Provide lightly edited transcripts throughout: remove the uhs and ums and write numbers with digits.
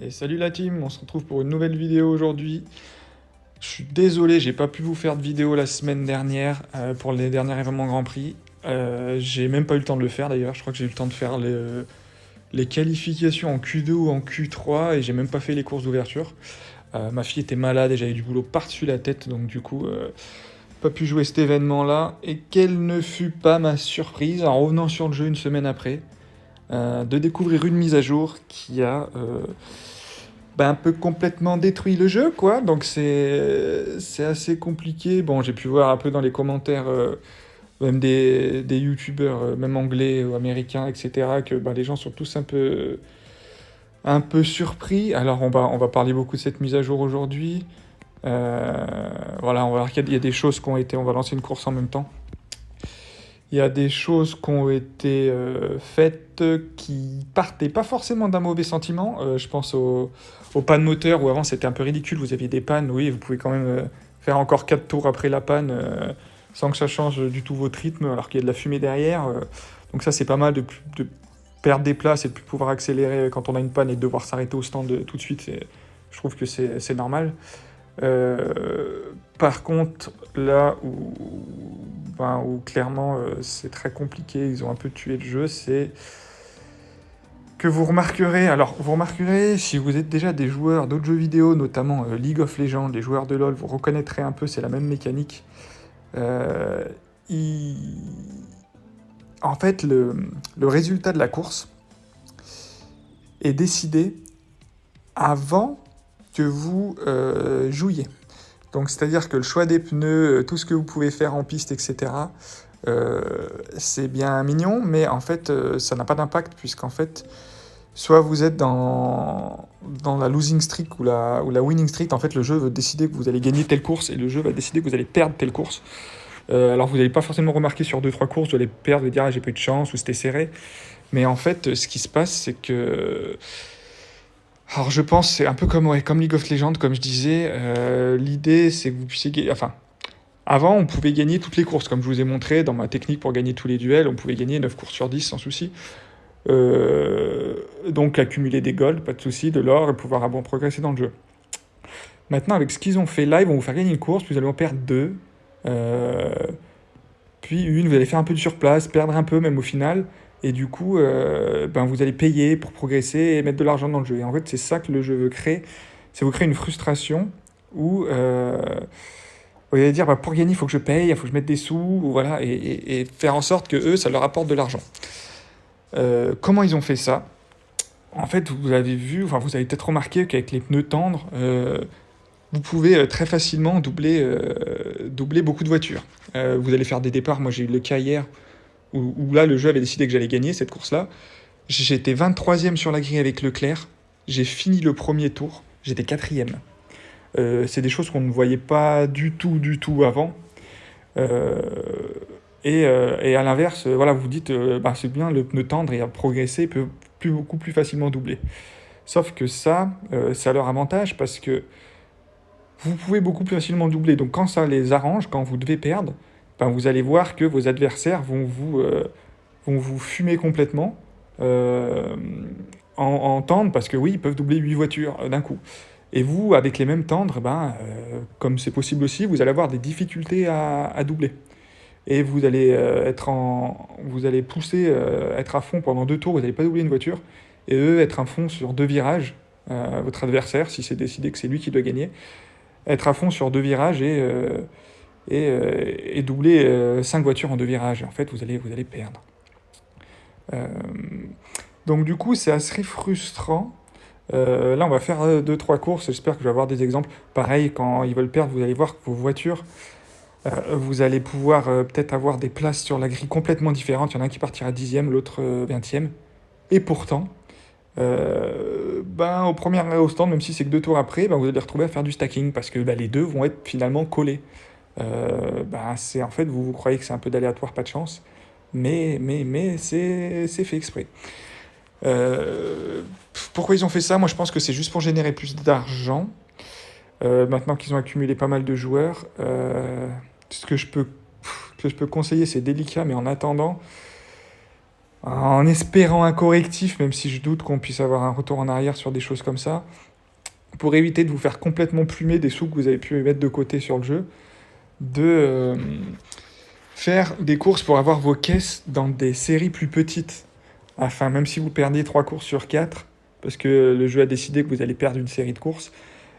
Et salut la team, on se retrouve pour une nouvelle vidéo aujourd'hui. Je suis désolé, j'ai pas pu vous faire de vidéo la semaine dernière pour les derniers événements Grand Prix. J'ai même pas eu le temps de le faire d'ailleurs, je crois que j'ai eu le temps de faire les qualifications en Q2 ou en Q3 et j'ai même pas fait les courses d'ouverture. Ma fille était malade et j'avais du boulot par-dessus la tête, donc du coup, pas pu jouer cet événement-là. Et quelle ne fut pas ma surprise en revenant sur le jeu une semaine après, de découvrir une mise à jour qui a un peu complètement détruit le jeu, quoi. Donc c'est assez compliqué. Bon, j'ai pu voir un peu dans les commentaires, même des youtubeurs, même anglais ou américains, etc., que les gens sont tous un peu surpris. Alors on va parler beaucoup de cette mise à jour aujourd'hui. Voilà, on va voir qu'il y a des choses qui ont été... On va lancer une course en même temps. Il y a des choses qui ont été faites qui partaient pas forcément d'un mauvais sentiment. Je pense aux pannes moteur où avant c'était un peu ridicule. Vous aviez des pannes, oui, vous pouvez quand même faire encore 4 tours après la panne sans que ça change du tout votre rythme alors qu'il y a de la fumée derrière. Donc ça c'est pas mal de perdre des places et de plus pouvoir accélérer quand on a une panne et de devoir s'arrêter au stand tout de suite. Je trouve que c'est normal. Par contre, là où clairement c'est très compliqué, ils ont un peu tué le jeu, c'est que vous remarquerez, si vous êtes déjà des joueurs d'autres jeux vidéo, notamment League of Legends, les joueurs de LoL, vous reconnaîtrez un peu, c'est la même mécanique. Euh, il- En fait, le résultat de la course est décidé avant que vous jouiez. Donc c'est-à-dire que le choix des pneus, tout ce que vous pouvez faire en piste, etc., c'est bien mignon, mais en fait, ça n'a pas d'impact, puisqu'en fait, soit vous êtes dans la losing streak ou la winning streak, en fait, le jeu va décider que vous allez gagner telle course, et le jeu va décider que vous allez perdre telle course. Alors vous n'allez pas forcément remarquer sur deux trois courses, vous allez perdre, vous allez dire ah, j'ai pas eu de chance, ou c'était serré, mais en fait, ce qui se passe, c'est que alors je pense c'est un peu comme, ouais, comme League of Legends, comme je disais. L'idée c'est que vous puissiez enfin, avant on pouvait gagner toutes les courses, comme je vous ai montré dans ma technique pour gagner tous les duels, on pouvait gagner 9 courses sur 10 sans souci. Donc accumuler des golds, pas de souci, de l'or et pouvoir progresser dans le jeu. Maintenant avec ce qu'ils ont fait là, ils vont vous faire gagner une course, puis vous allez en perdre deux, euh, puis une, vous allez faire un peu de surplace, perdre un peu même au final, et du coup, vous allez payer pour progresser et mettre de l'argent dans le jeu. Et en fait, c'est ça que le jeu veut créer, c'est vous créer une frustration où vous allez dire, pour gagner, il faut que je paye, il faut que je mette des sous, voilà, et faire en sorte que eux, ça leur apporte de l'argent. Comment ils ont fait ça? En fait, vous avez vu, enfin, vous avez peut-être remarqué qu'avec les pneus tendres, vous pouvez très facilement doubler beaucoup de voitures. Vous allez faire des départs. Moi, j'ai eu le cas hier où là, le jeu avait décidé que j'allais gagner cette course-là. J'étais 23e sur la grille avec Leclerc. J'ai fini le premier tour. J'étais 4e. C'est des choses qu'on ne voyait pas du tout avant. Euh, et à l'inverse, voilà, vous dites, c'est bien, le pneu tendre et à progresser peut beaucoup plus facilement doubler. Sauf que ça a leur avantage parce que vous pouvez beaucoup plus facilement doubler. Donc quand ça les arrange, quand vous devez perdre, vous allez voir que vos adversaires vont vous fumer complètement euh, en tendre, parce que oui, ils peuvent doubler 8 voitures d'un coup. Et vous, avec les mêmes tendres, comme c'est possible aussi, vous allez avoir des difficultés à doubler. Et vous allez pousser, être à fond pendant deux tours, vous n'allez pas doubler une voiture, et eux être à fond sur deux virages, votre adversaire, si c'est décidé que c'est lui qui doit gagner, être à fond sur deux virages et doubler 5 voitures en deux virages. En fait, vous allez perdre. Euh, donc du coup, c'est assez frustrant. Là, on va faire deux trois courses. J'espère que je vais avoir des exemples. Pareil, quand ils veulent perdre, vous allez voir que vos voitures, vous allez pouvoir peut-être avoir des places sur la grille complètement différentes. Il y en a un qui partira 10e, l'autre 20e. Et pourtant, au stand, même si c'est que deux tours après, vous allez les retrouver à faire du stacking parce que les deux vont être finalement collés. C'est en fait, vous croyez que c'est un peu d'aléatoire, pas de chance, mais c'est fait exprès. Euh, Pourquoi ils ont fait ça? Moi, je pense que c'est juste pour générer plus d'argent. Maintenant qu'ils ont accumulé pas mal de joueurs, ce que je peux conseiller, c'est délicat, mais en attendant, en espérant un correctif, même si je doute qu'on puisse avoir un retour en arrière sur des choses comme ça, pour éviter de vous faire complètement plumer des sous que vous avez pu mettre de côté sur le jeu, de faire des courses pour avoir vos caisses dans des séries plus petites. Afin, même si vous perdez 3 courses sur 4, parce que le jeu a décidé que vous allez perdre une série de courses,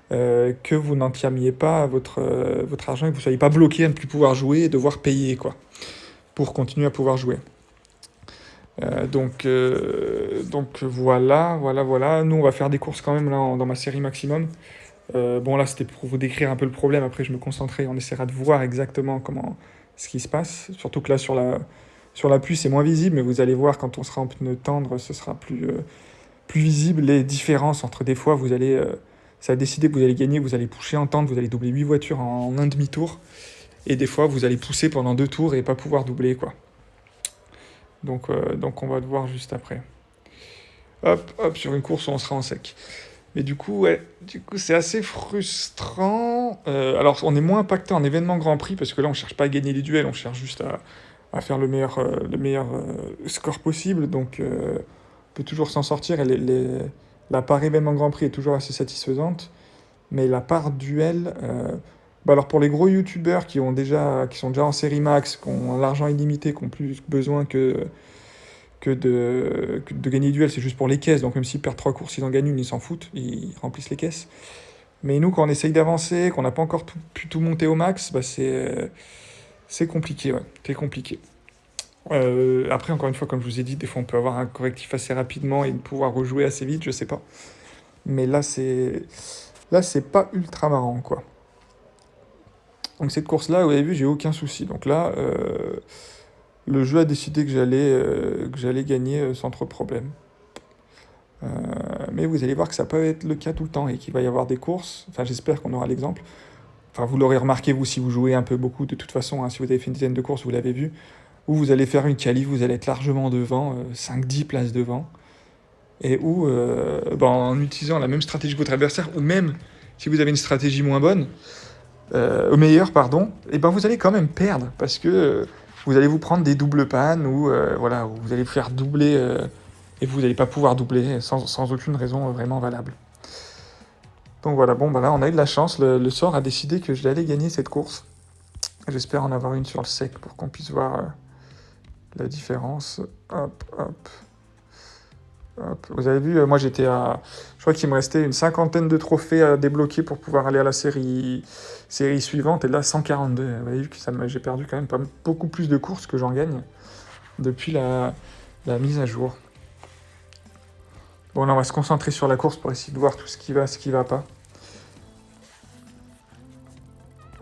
que vous n'entamiez pas votre argent et que vous ne soyez pas bloqué à ne plus pouvoir jouer et devoir payer, quoi, pour continuer à pouvoir jouer. Donc voilà. Nous, on va faire des courses quand même là, dans ma série maximum. Bon, là, c'était pour vous décrire un peu le problème. Après, je me concentrerai. On essaiera de voir exactement ce qui se passe. Surtout que là, sur l'appui, c'est moins visible. Mais vous allez voir, quand on sera en pneu tendre, ce sera plus visible. Les différences entre des fois, ça a décidé que vous allez gagner, vous allez pousser en tente, vous allez doubler 8 voitures en un demi-tour. Et des fois, vous allez pousser pendant 2 tours et pas pouvoir doubler, quoi. Donc on va le voir juste après. Hop, sur une course où on sera en sec. Mais du coup, c'est assez frustrant. Alors, on est moins impacté en événement Grand Prix, parce que là, on cherche pas à gagner les duels, on cherche juste à faire le meilleur score possible. Donc, on peut toujours s'en sortir. Et la part événement Grand Prix est toujours assez satisfaisante. Mais la part duel... alors, pour les gros youtubeurs qui sont déjà en série max, qui ont l'argent illimité, qui ont plus besoin que de gagner duel, c'est juste pour les caisses. Donc même s'ils perdent 3 courses, ils en gagnent une, ils s'en foutent, ils remplissent les caisses. Mais nous, quand on essaye d'avancer, qu'on n'a pas encore pu tout monter au max, c'est compliqué, ouais. C'est compliqué. Après, encore une fois, comme je vous ai dit, des fois on peut avoir un correctif assez rapidement et pouvoir rejouer assez vite, je sais pas. Mais là, c'est pas ultra marrant, quoi. Donc cette course-là, vous avez vu, j'ai aucun souci. Donc là, le jeu a décidé que j'allais gagner sans trop de problème. Mais vous allez voir que ça peut être le cas tout le temps et qu'il va y avoir des courses. Enfin, j'espère qu'on aura l'exemple. Enfin, vous l'aurez remarqué, vous, si vous jouez un peu beaucoup, de toute façon, hein, si vous avez fait une dizaine de courses, vous l'avez vu, où vous allez faire une qualif, vous allez être largement devant, 5-10 places devant, et où, en utilisant la même stratégie que votre adversaire, ou même si vous avez une stratégie moins bonne, meilleure, pardon, et vous allez quand même perdre, parce que vous allez vous prendre des doubles pannes, ou où vous allez vous faire doubler, et vous n'allez pas pouvoir doubler sans aucune raison vraiment valable. Donc voilà, là on a eu de la chance, le sort a décidé que je allais gagner cette course. J'espère en avoir une sur le sec pour qu'on puisse voir la différence. Hop. Vous avez vu, moi j'étais à... Je crois qu'il me restait une 50aine de trophées à débloquer pour pouvoir aller à la série suivante, et là 142. Vous avez vu que j'ai perdu quand même beaucoup plus de courses que j'en gagne depuis la mise à jour. Bon, là on va se concentrer sur la course pour essayer de voir tout ce qui va pas.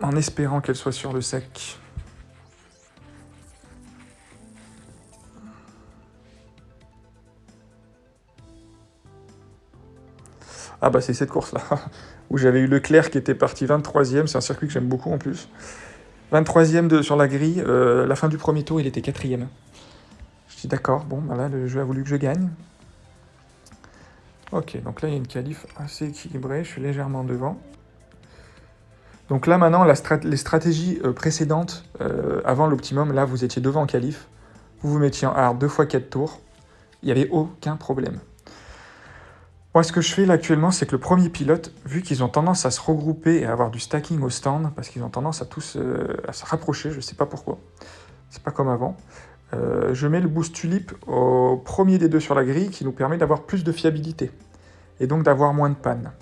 En espérant qu'elle soit sur le sec. Ah c'est cette course-là, où j'avais eu Leclerc qui était parti 23ème, c'est un circuit que j'aime beaucoup en plus. 23ème sur la grille, la fin du premier tour, il était 4ème. Je dis d'accord, là le jeu a voulu que je gagne. Ok, donc là il y a une qualif assez équilibrée, je suis légèrement devant. Donc là maintenant, les stratégies précédentes, avant l'optimum, là vous étiez devant en qualif, vous mettiez en hard 2 fois 4 tours, il n'y avait aucun problème. Moi, ce que je fais là actuellement, c'est que le premier pilote, vu qu'ils ont tendance à se regrouper et à avoir du stacking au stand, parce qu'ils ont tendance à tous à se rapprocher, je ne sais pas pourquoi, c'est pas comme avant, je mets le boost tulip au premier des deux sur la grille, qui nous permet d'avoir plus de fiabilité, et donc d'avoir moins de panne.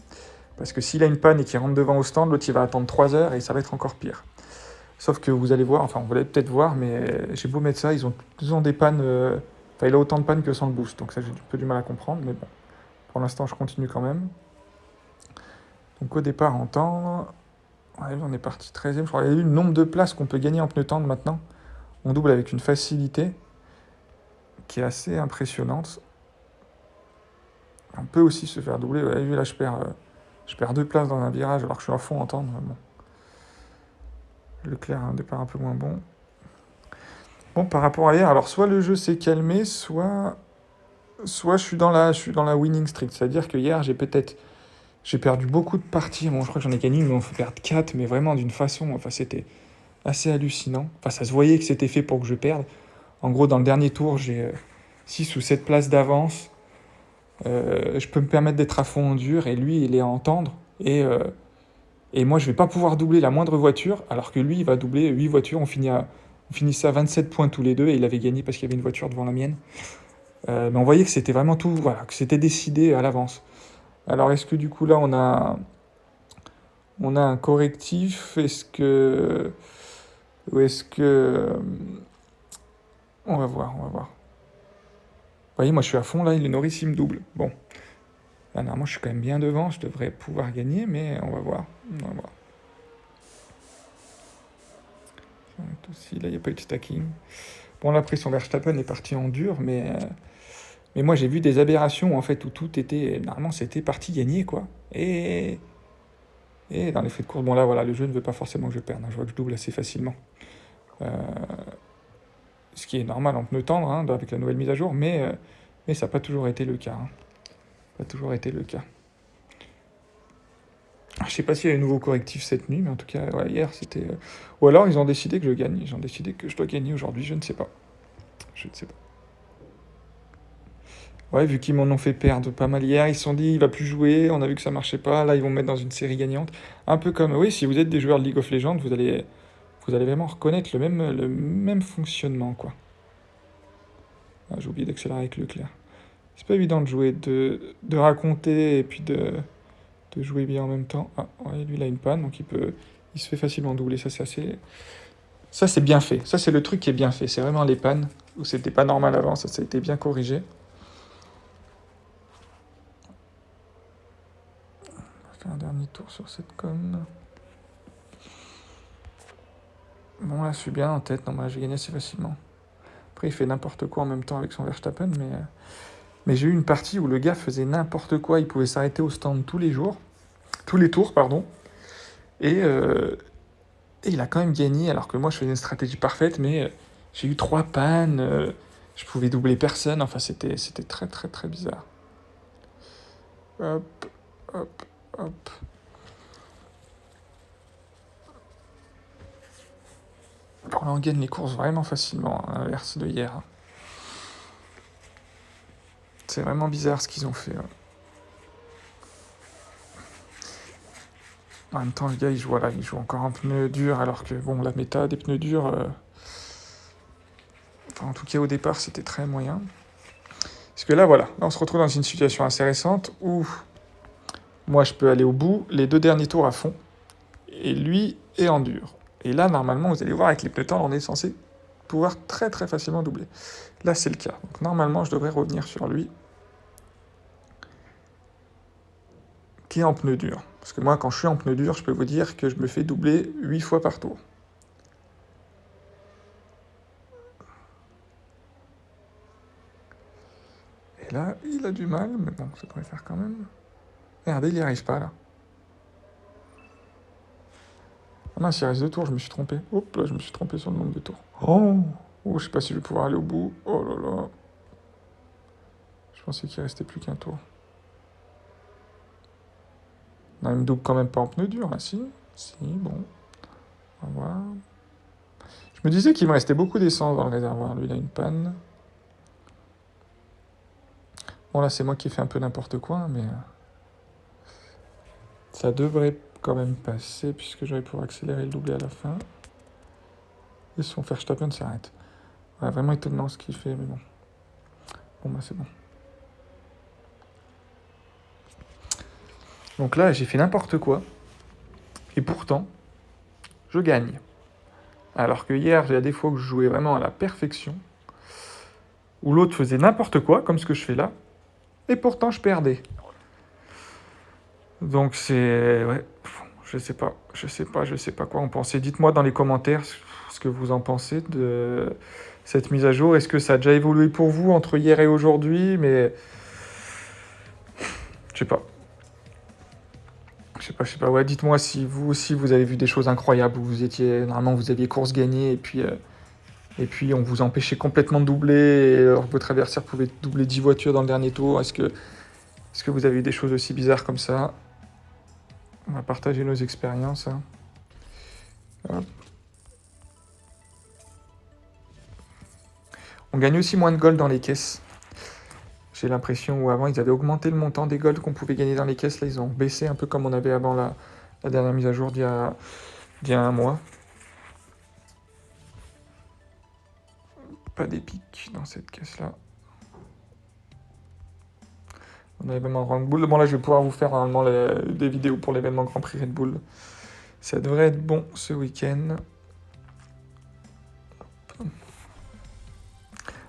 Parce que s'il a une panne et qu'il rentre devant au stand, l'autre il va attendre 3 heures et ça va être encore pire. Sauf que vous allez voir, vous allez peut-être voir, mais j'ai beau mettre ça, ils ont des pannes, il a autant de pannes que sans le boost, donc ça j'ai un peu du mal à comprendre, mais bon. Pour l'instant, je continue quand même. Donc au départ, en tendre, on est parti 13ème. Je crois qu'il y a eu le nombre de places qu'on peut gagner en pneu tendre maintenant. On double avec une facilité qui est assez impressionnante. On peut aussi se faire doubler. Vous avez vu, là, je perds 2 places dans un virage alors que je suis à fond en tendre. Bon. Leclerc a un départ un peu moins bon. Bon, par rapport à hier, alors soit le jeu s'est calmé, soit je suis dans la winning streak. C'est-à-dire que hier, j'ai perdu beaucoup de parties. Bon, je crois que j'en ai gagné, mais on fait perdre 4, mais vraiment d'une façon... c'était assez hallucinant. Ça se voyait que c'était fait pour que je perde. En gros, dans le dernier tour, j'ai 6 ou 7 places d'avance. Je peux me permettre d'être à fond en dur et lui, il est à entendre. Et moi, je vais pas pouvoir doubler la moindre voiture, alors que lui, il va doubler 8 voitures. On finissait à 27 points tous les deux et il avait gagné parce qu'il y avait une voiture devant la mienne. Mais on voyait que c'était vraiment tout, voilà, que c'était décidé à l'avance. Alors, est-ce que du coup, là, on a un correctif? Ou est-ce que. On va voir, on va voir. Vous voyez, moi, je suis à fond, là, le Norris, il me double. Bon. Là, normalement, je suis quand même bien devant, je devrais pouvoir gagner, mais on va voir. On va voir. Aussi, là, il n'y a pas eu de stacking. Bon, là, après, son Verstappen est parti en dur, mais moi, j'ai vu des aberrations, en fait, où tout était... Normalement, c'était parti gagner, quoi. Et dans les faits de course, bon, là, voilà, le jeu ne veut pas forcément que je perde. Hein, je vois que je double assez facilement. Euh, ce qui est normal en pneu tendre, hein, avec la nouvelle mise à jour, mais ça n'a pas toujours été le cas. Hein. Pas toujours été le cas. Je sais pas s'il y a un nouveau correctif cette nuit, mais en tout cas, ouais, hier, c'était... Ou alors, ils ont décidé que je gagne. Ils ont décidé que je dois gagner aujourd'hui, je ne sais pas. Je ne sais pas. Ouais, vu qu'ils m'en ont fait perdre pas mal hier, ils se sont dit, il va plus jouer, on a vu que ça marchait pas, là, ils vont me mettre dans une série gagnante. Un peu comme, oui, si vous êtes des joueurs de League of Legends, vous allez vraiment reconnaître le même fonctionnement, quoi. Ah, j'ai oublié d'accélérer avec Leclerc. C'est pas évident de jouer, de raconter et puis de jouer bien en même temps. Ah, ouais, lui, il a une panne, donc il se fait facilement doubler. Ça, c'est bien fait. Ça, c'est le truc qui est bien fait. C'est vraiment les pannes où c'était pas normal avant. Ça a été bien corrigé. On va faire un dernier tour sur cette com. Bon, là, je suis bien en tête. Non, là, je vais gagner assez facilement. Après, il fait n'importe quoi en même temps avec son Verstappen, mais j'ai eu une partie où le gars faisait n'importe quoi. Il pouvait s'arrêter au stand tous les tours, pardon. Et il a quand même gagné, alors que moi, je faisais une stratégie parfaite, mais j'ai eu 3 pannes. Je pouvais doubler personne. Enfin, c'était très, très, très bizarre. Hop, hop, hop. Bon, là, on gagne les courses vraiment facilement, à l'inverse de hier. C'est vraiment bizarre ce qu'ils ont fait. En même temps, le gars, il joue encore un pneu dur, alors que, bon, la méta des pneus durs... Enfin, en tout cas, au départ, c'était très moyen. Parce que là, voilà, là, on se retrouve dans une situation assez récente où moi, je peux aller au bout, les 2 derniers tours à fond, et lui est en dur. Et là, normalement, vous allez voir, avec les pneus tendres, on est censé pouvoir très très facilement doubler. Là, c'est le cas. Donc, normalement, je devrais revenir sur lui, qui est en pneu dur. Parce que moi, quand je suis en pneu dur, je peux vous dire que je me fais doubler 8 fois par tour. Et là, il a du mal, mais bon, ça pourrait faire quand même. Regardez, il n'y arrive pas, là. Ah mince, il reste 2 tours, je me suis trompé. Hop, là, je me suis trompé sur le nombre de tours. Oh, je sais pas si je vais pouvoir aller au bout. Oh là là. Je pensais qu'il restait plus qu'un tour. Non, il me double quand même pas en pneu dur, là, si. Si, bon. On va voir. Je me disais qu'il me restait beaucoup d'essence dans le réservoir. Lui, il a une panne. Bon, là, c'est moi qui ai fait un peu n'importe quoi, mais... ça devrait quand même passer, puisque je vais pouvoir accélérer et le doubler à la fin. Et son Verstappen s'arrête. Ouais, vraiment étonnant ce qu'il fait, mais bon. Bon, bah, c'est bon. Donc là, j'ai fait n'importe quoi. Et pourtant, je gagne. Alors que hier, il y a des fois où je jouais vraiment à la perfection, où l'autre faisait n'importe quoi, comme ce que je fais là, et pourtant je perdais. Donc c'est... ouais, je sais pas quoi en penser. Dites-moi dans les commentaires ce que vous en pensez de cette mise à jour. Est-ce que ça a déjà évolué pour vous entre hier et aujourd'hui? Mais... je sais pas. Ouais, dites-moi si vous aussi vous avez vu des choses incroyables, où normalement vous aviez course gagnée, et puis on vous empêchait complètement de doubler, et votre adversaire pouvait doubler 10 voitures dans le dernier tour. Est-ce que vous avez eu des choses aussi bizarres comme ça? On va partager nos expériences. Hein. Hop. On gagne aussi moins de gold dans les caisses. J'ai l'impression, où avant, ils avaient augmenté le montant des golds qu'on pouvait gagner dans les caisses. Là, ils ont baissé un peu comme on avait avant la dernière mise à jour d'il y a un mois. Pas d'épique dans cette caisse-là. On a l'événement Red Bull. Bon, là, je vais pouvoir vous faire normalement des vidéos pour l'événement Grand Prix Red Bull. Ça devrait être bon ce week-end.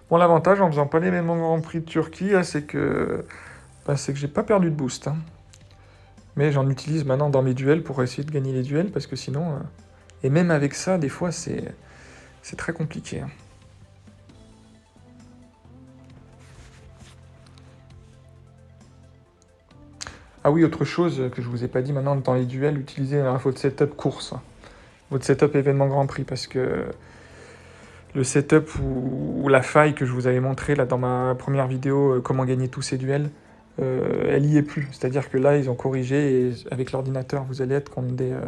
Bon, l'avantage en faisant pas l'événement Grand Prix de Turquie, c'est que j'ai pas perdu de boost. Hein. Mais j'en utilise maintenant dans mes duels pour essayer de gagner les duels, parce que sinon... Et même avec ça, des fois, c'est très compliqué. Hein. Ah oui, autre chose que je vous ai pas dit maintenant, dans les duels, utilisez votre setup course. Votre setup événement Grand Prix, parce que le setup ou la faille que je vous avais montré là, dans ma première vidéo, comment gagner tous ces duels, elle y est plus. C'est-à-dire que là, ils ont corrigé, et avec l'ordinateur, vous allez être contre des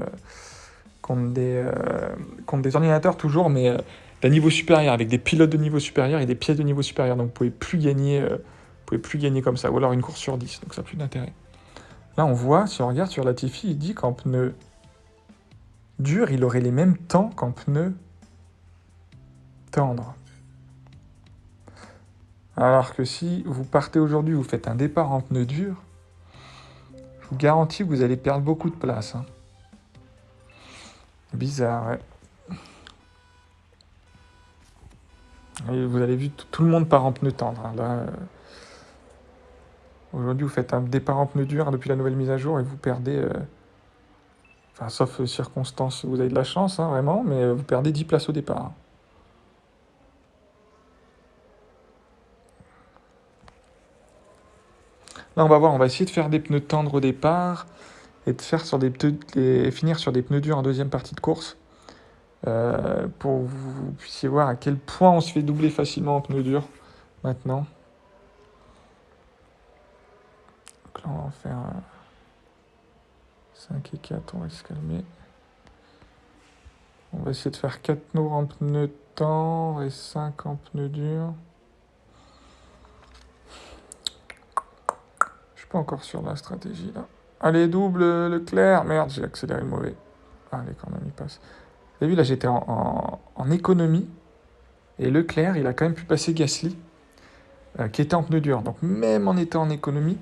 ordinateurs toujours, mais d'un niveau supérieur, avec des pilotes de niveau supérieur et des pièces de niveau supérieur. Donc vous pouvez plus gagner comme ça, ou alors une course sur 10, donc ça n'a plus d'intérêt. Là, on voit, si on regarde sur Latifi, il dit qu'en pneu dur, il aurait les mêmes temps qu'en pneu tendre. Alors que si vous partez aujourd'hui, vous faites un départ en pneu dur, je vous garantis que vous allez perdre beaucoup de place. Hein. Bizarre, ouais. Et vous avez vu, tout le monde part en pneu tendre. Hein. Là, aujourd'hui, vous faites un départ en pneu dur depuis la nouvelle mise à jour et vous perdez... Enfin, sauf circonstances où vous avez de la chance, hein, vraiment, mais vous perdez 10 places au départ. Là, on va voir, on va essayer de faire des pneus tendres au départ et de faire finir sur des pneus durs en deuxième partie de course pour que vous puissiez voir à quel point on se fait doubler facilement en pneus durs maintenant. Donc là, on va en faire 5 et 4, on va se calmer. On va essayer de faire 4 tours en pneus tendres et 5 en pneus durs. Je suis pas encore sur la stratégie là. Allez, double Leclerc. Merde, j'ai accéléré le mauvais. Allez, quand même, il passe. Vous avez vu, là, j'étais en économie. Et Leclerc, il a quand même pu passer Gasly, qui était en pneus durs. Donc, même en étant en économie,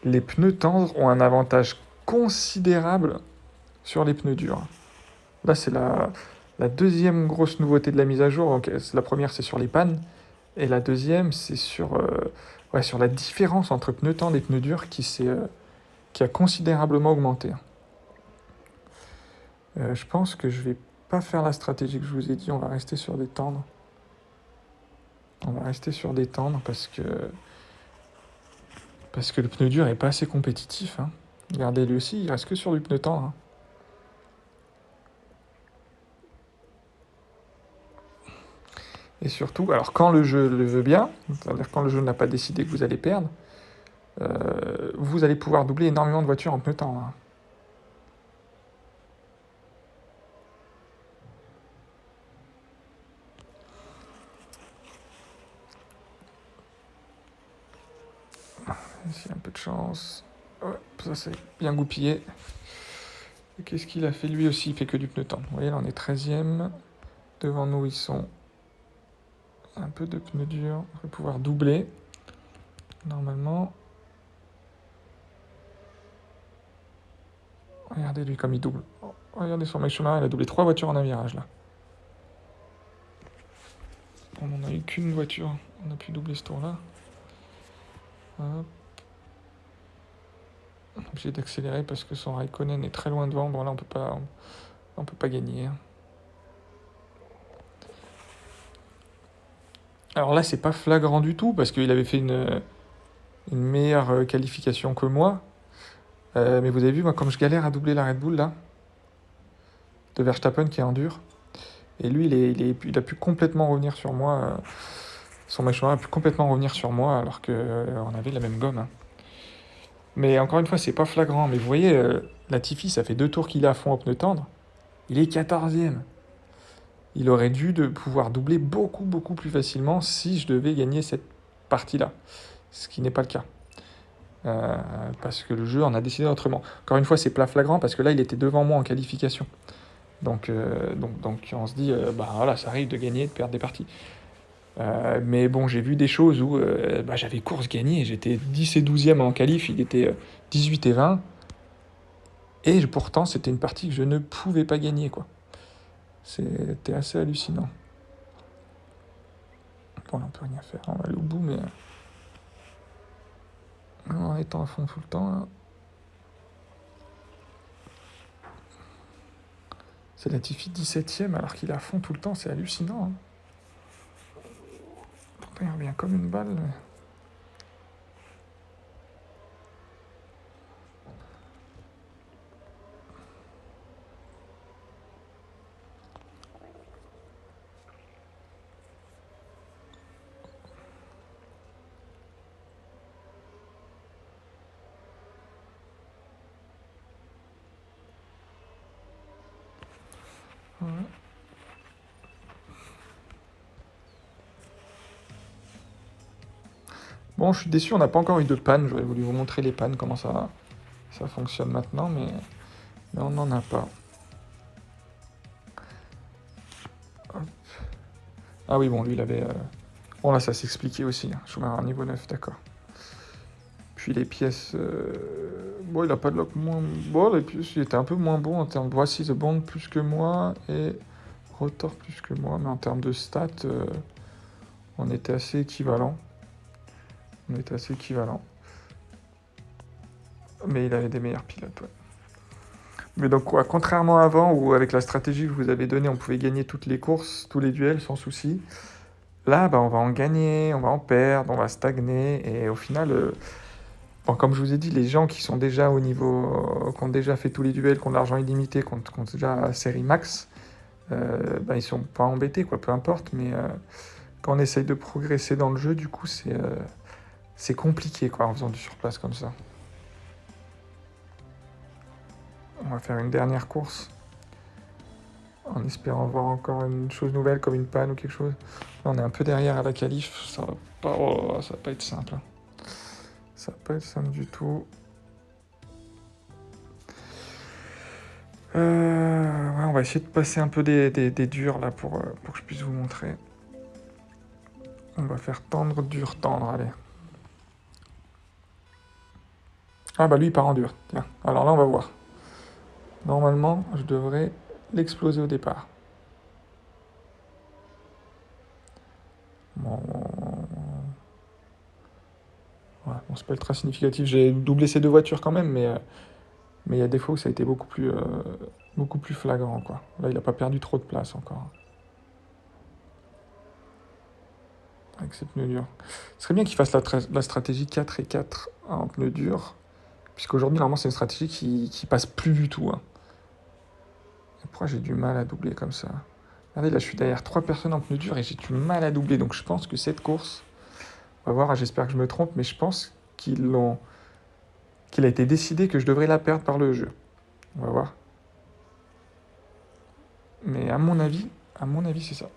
les pneus tendres ont un avantage considérable sur les pneus durs. Là, c'est la deuxième grosse nouveauté de la mise à jour. Donc, la première, c'est sur les pannes. Et la deuxième, c'est sur la différence entre pneus tendres et pneus durs qui a considérablement augmenté. Je pense que je vais pas faire la stratégie que je vous ai dit. On va rester sur des tendres. Parce que le pneu dur est pas assez compétitif. Hein. Regardez, lui aussi, il reste que sur du pneu tendre. Hein. Et surtout, alors quand le jeu le veut bien, c'est-à-dire quand le jeu n'a pas décidé que vous allez perdre, vous allez pouvoir doubler énormément de voitures en pneu tendre. Hein. Ici, un peu de chance. Ouais, ça c'est bien goupillé. Et qu'est-ce qu'il a fait lui aussi? Il fait que du pneu tendre. Vous voyez, là on est 13e. Devant nous, ils sont un peu de pneus durs. On va pouvoir doubler. Normalement. Regardez lui comme il double. Oh, regardez son mec Schumacher, il a doublé 3 voitures en un virage là. On n'en a eu qu'une voiture. On a pu doubler ce tour-là. Hop. On est obligé d'accélérer parce que son Raikkonen est très loin devant. Bon là on peut pas gagner. Alors là c'est pas flagrant du tout parce qu'il avait fait une meilleure qualification que moi. Mais vous avez vu moi comme je galère à doubler la Red Bull là. De Verstappen qui est en dur. Et lui il a pu complètement revenir sur moi. Son mec a pu complètement revenir sur moi alors qu'on avait la même gomme. Hein. Mais encore une fois, c'est pas flagrant. Mais vous voyez, Latifi, ça fait 2 tours qu'il est à fond au pneu tendre. Il est 14e. Il aurait dû pouvoir doubler beaucoup, beaucoup plus facilement si je devais gagner cette partie-là. ce qui n'est pas le cas. Parce que le jeu en a décidé autrement. Encore une fois, c'est plat flagrant, parce que là, il était devant moi en qualification. Donc on se dit, bah voilà, ça arrive de gagner, de perdre des parties. Mais bon, j'ai vu des choses où j'avais course gagnée, j'étais 10 et 12e en qualif, il était 18 et 20, et pourtant c'était une partie que je ne pouvais pas gagner, quoi. C'était assez hallucinant. Bon, là, on peut rien faire, on va aller au bout, mais en étant à fond tout le temps, là. C'est Latifi 17e alors qu'il est à fond tout le temps, c'est hallucinant. Hein. Pourtant, il revient comme une balle. Mais... Ouais. Bon, je suis déçu, on n'a pas encore eu de panne. J'aurais voulu vous montrer les pannes, comment ça fonctionne maintenant, mais on n'en a pas. Hop. Ah oui, bon, lui, il avait... Bon, là, ça s'expliquait aussi. Hein. Schumacher niveau 9, d'accord. Puis les pièces... Bon, il a pas de lock moins... Bon, les pièces, il était un peu moins bon en termes de... Voici The Bond plus que moi, et Rotor plus que moi, mais en termes de stats, on était assez équivalents. Mais il avait des meilleurs pilotes, ouais. Mais donc, quoi, contrairement à avant, où avec la stratégie que je vous avais donnée, on pouvait gagner toutes les courses, tous les duels sans souci, là, on va en gagner, on va en perdre, on va stagner, et au final, comme je vous ai dit, les gens qui sont déjà au niveau, qui ont déjà fait tous les duels, qui ont de l'argent illimité, qui ont déjà la série max, ils sont pas embêtés, quoi, peu importe, mais quand on essaye de progresser dans le jeu, du coup, c'est compliqué, quoi, en faisant du surplace comme ça. On va faire une dernière course, en espérant voir encore une chose nouvelle, comme une panne ou quelque chose. Là, on est un peu derrière à la qualif, ça va pas être simple. Hein. Ça va pas être simple du tout. Ouais, on va essayer de passer un peu des durs là pour que je puisse vous montrer. On va faire tendre, dur, tendre, allez. Ah bah lui il part en dur, tiens. Alors là on va voir. Normalement je devrais l'exploser au départ. Bon, ouais, bon c'est pas ultra significatif. J'ai doublé ces deux voitures quand même, mais il y a des fois où ça a été beaucoup plus flagrant, quoi. Là, il n'a pas perdu trop de place encore. Avec ces pneus durs. Ce serait bien qu'il fasse la stratégie 4 et 4 en pneus durs. Puisqu'aujourd'hui, normalement, c'est une stratégie qui passe plus du tout. Hein. Et pourquoi j'ai du mal à doubler comme ça? Regardez, là, je suis derrière 3 personnes en pneus durs et j'ai du mal à doubler. Donc, je pense que cette course, on va voir, j'espère que je me trompe, mais je pense qu'il a été décidé que je devrais la perdre par le jeu. On va voir. Mais à mon avis, c'est ça.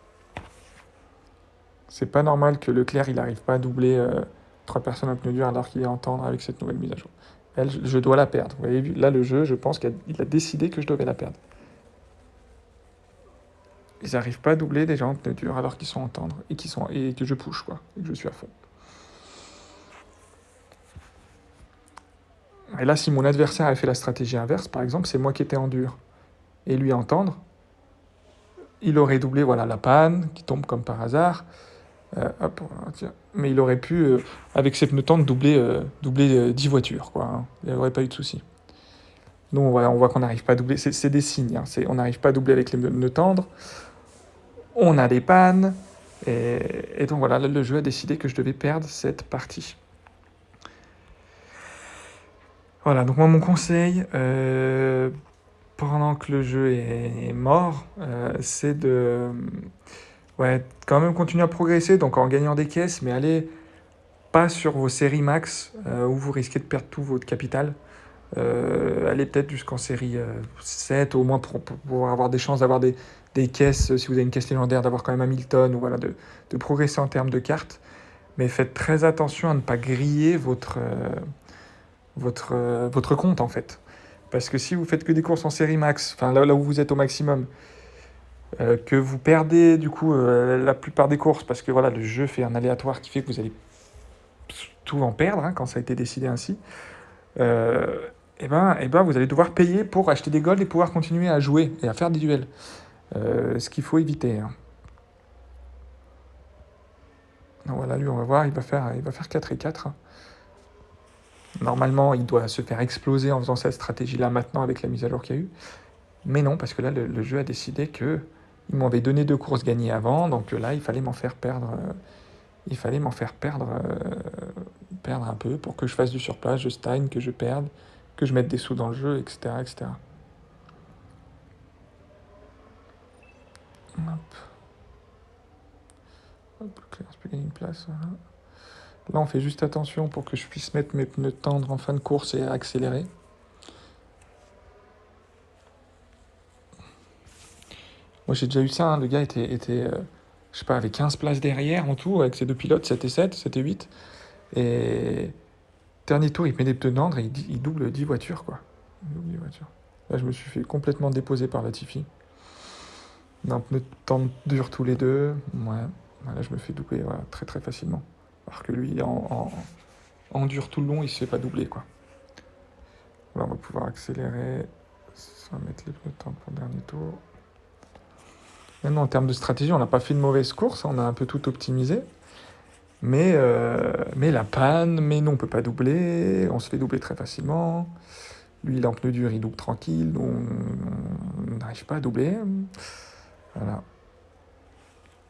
C'est pas normal que Leclerc, il n'arrive pas à doubler 3 personnes en pneus durs alors qu'il est en tendre avec cette nouvelle mise à jour. Elle, je dois la perdre. Vous voyez, là, le jeu, je pense qu'il a décidé que je devais la perdre. Ils n'arrivent pas à doubler des gens en pneus durs alors qu'ils sont en tendre et que je push, quoi, et que je suis à fond. Et là, si mon adversaire avait fait la stratégie inverse, par exemple, c'est moi qui étais en dur et lui en tendre, il aurait doublé, voilà, la panne qui tombe comme par hasard. Hop, tiens. Mais il aurait pu, avec ses pneus tendres, doubler 10 voitures, quoi. Hein. Il n'y aurait pas eu de souci. Nous, on voit qu'on n'arrive pas à doubler. C'est des signes. Hein. On n'arrive pas à doubler avec les pneus tendres. On a des pannes. Et donc voilà, le jeu a décidé que je devais perdre cette partie. Voilà, donc moi, mon conseil, pendant que le jeu est mort, c'est de... Ouais, quand même continuer à progresser, donc en gagnant des caisses, mais allez pas sur vos séries max, où vous risquez de perdre tout votre capital. Allez peut-être jusqu'en série 7, au moins pour pouvoir avoir des chances d'avoir des caisses, si vous avez une caisse légendaire, d'avoir quand même Hamilton, ou voilà, de progresser en termes de cartes. Mais faites très attention à ne pas griller votre compte, en fait. Parce que si vous faites que des courses en série max, enfin là où vous êtes au maximum, que vous perdez du coup la plupart des courses, parce que voilà, le jeu fait un aléatoire qui fait que vous allez tout en perdre, hein, quand ça a été décidé ainsi, et ben vous allez devoir payer pour acheter des golds et pouvoir continuer à jouer et à faire des duels. Ce qu'il faut éviter, hein. Donc voilà, lui, on va voir, il va faire 4 et 4. Normalement, il doit se faire exploser en faisant cette stratégie-là maintenant avec la mise à jour qu'il y a eu. Mais non, parce que là, le jeu a décidé que il m'avait donné 2 courses gagnées avant, donc là, il fallait m'en faire perdre. Perdre un peu pour que je fasse du surplace, je stagne, que je perde, que je mette des sous dans le jeu, etc. etc. Hop. Hop, je peux gagner une place. Voilà. Là, on fait juste attention pour que je puisse mettre mes pneus tendres en fin de course et accélérer. Moi, j'ai déjà eu ça, hein. Le gars était je sais pas, avec 15 places derrière en tout, avec ses 2 pilotes, 7 et 7, 7 et 8. Et dernier tour, il met des pneus tendres et il double 10 voitures, quoi. Il double 10 voitures. Là, je me suis fait complètement déposer par Latifi. D'un pneu tendre dur tous les deux. Ouais. Là, je me fais doubler, voilà, très très facilement. Alors que lui, en dur tout le long, il se fait pas doubler, quoi. Là, on va pouvoir accélérer. On va mettre les pneus tendres pour le dernier tour. Maintenant, en termes de stratégie, on n'a pas fait de mauvaise course, on a un peu tout optimisé. Mais la panne, mais non, on peut pas doubler, on se fait doubler très facilement. Lui, il est en pneu dur, il double tranquille, on n'arrive pas à doubler. Voilà.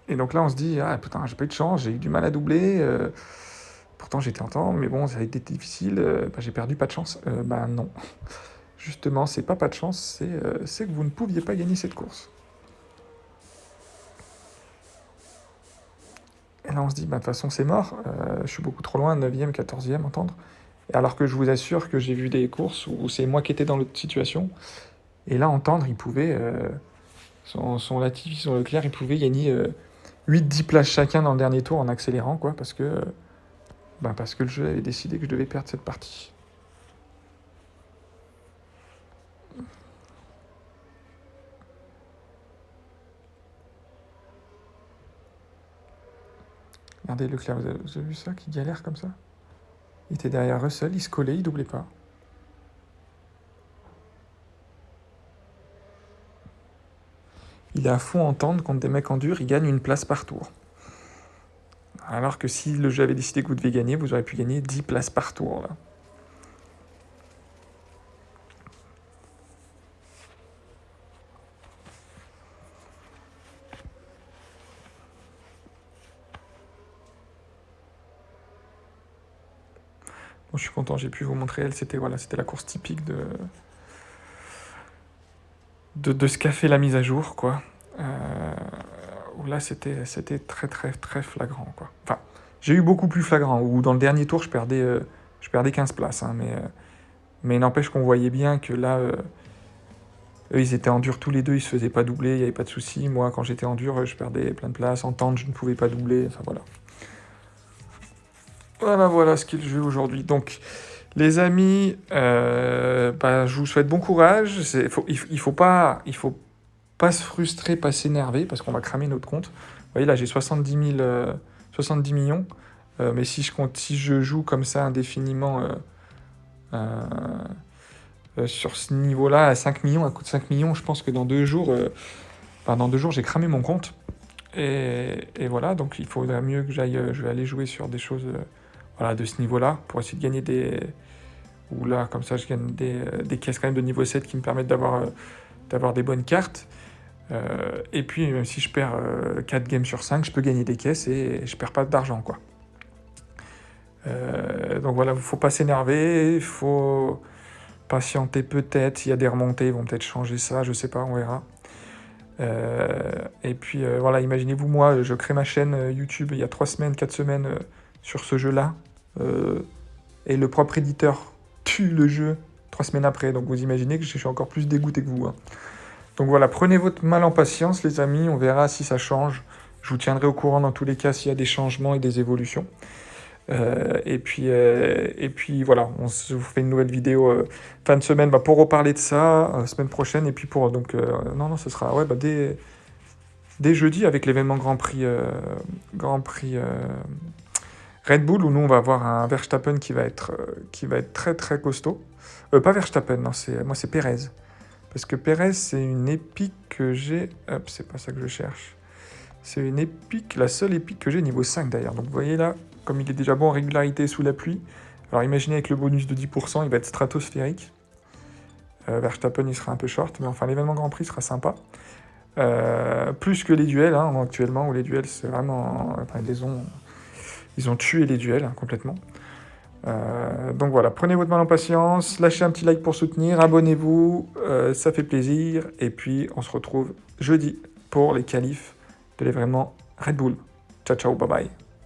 Et donc là, on se dit, ah putain, j'ai pas eu de chance, j'ai eu du mal à doubler. Pourtant, j'étais en temps, mais bon, ça a été difficile, j'ai perdu, pas de chance. Non. Justement, c'est pas de chance, c'est que vous ne pouviez pas gagner cette course. Et là, on se dit, de toute façon, c'est mort, je suis beaucoup trop loin, 9e, 14e, entendre. Et alors que je vous assure que j'ai vu des courses où c'est moi qui étais dans l'autre situation. Et là, entendre, il pouvait, son Latifi, son Leclerc, il pouvait gagner 8-10 places chacun dans le dernier tour en accélérant, quoi, parce que le jeu avait décidé que je devais perdre cette partie. Regardez Leclerc, vous avez vu ça, qui galère comme ça? Il était derrière Russell, il se collait, il doublait pas. Il est à fond en tendre contre des mecs en dur, il gagne une place par tour. Alors que si le jeu avait décidé que vous deviez gagner, vous auriez pu gagner 10 places par tour, là. Bon, je suis content, j'ai pu vous montrer elle, c'était la course typique de ce qu'a fait la mise à jour, quoi. Où là, c'était très très très flagrant, quoi. Enfin, j'ai eu beaucoup plus flagrant, où dans le dernier tour, je perdais 15 places, hein, mais n'empêche qu'on voyait bien que là, eux, ils étaient en dur tous les deux, ils se faisaient pas doubler, il n'y avait pas de souci. Moi, quand j'étais en dur, je perdais plein de places. En tente, je ne pouvais pas doubler, enfin voilà. Voilà ce qu'est le jeu aujourd'hui. Donc, les amis, je vous souhaite bon courage. Il faut pas se frustrer, pas s'énerver, parce qu'on va cramer notre compte. Vous voyez, là, j'ai 70 millions. Mais si je joue comme ça indéfiniment sur ce niveau-là, à 5 millions, à coût de 5 millions, je pense que dans 2 jours, j'ai cramé mon compte. Et voilà, donc il faudrait mieux que je vais aller jouer sur des choses de ce niveau-là, pour essayer de gagner ou là, comme ça, je gagne des caisses quand même de niveau 7 qui me permettent d'avoir des bonnes cartes. Et puis, même si je perds 4 games sur 5, je peux gagner des caisses et je perds pas d'argent, quoi. Donc voilà, il ne faut pas s'énerver, il faut patienter peut-être. S'il y a des remontées, ils vont peut-être changer ça, je sais pas, on verra. Et puis imaginez-vous, moi, je crée ma chaîne YouTube il y a 3 semaines, 4 semaines sur ce jeu-là. Et le propre éditeur tue le jeu 3 semaines après. Donc vous imaginez que je suis encore plus dégoûté que vous, hein. Donc voilà, prenez votre mal en patience, les amis, on verra si ça change. Je vous tiendrai au courant dans tous les cas s'il y a des changements et des évolutions. Et puis voilà, je vous fais une nouvelle vidéo fin de semaine pour reparler de ça, semaine prochaine. Et puis pour donc non, ce sera dès jeudi avec l'événement Grand Prix Red Bull où nous on va avoir un Verstappen qui va être très très costaud. Pas Verstappen, non, c'est Perez. Parce que Perez, c'est une épique que j'ai. Hop, c'est pas ça que je cherche. C'est une épique, la seule épique que j'ai niveau 5 d'ailleurs. Donc vous voyez là, comme il est déjà bon en régularité sous la pluie, alors imaginez avec le bonus de 10%, il va être stratosphérique. Verstappen, il sera un peu short, mais enfin l'événement Grand Prix sera sympa. Plus que les duels, hein, actuellement, où les duels, c'est vraiment. Enfin, ils ont tué les duels complètement. Donc voilà, prenez votre mal en patience, lâchez un petit like pour soutenir, abonnez-vous, ça fait plaisir. Et puis on se retrouve jeudi pour les qualifs de l'événement Red Bull. Ciao, ciao, bye bye.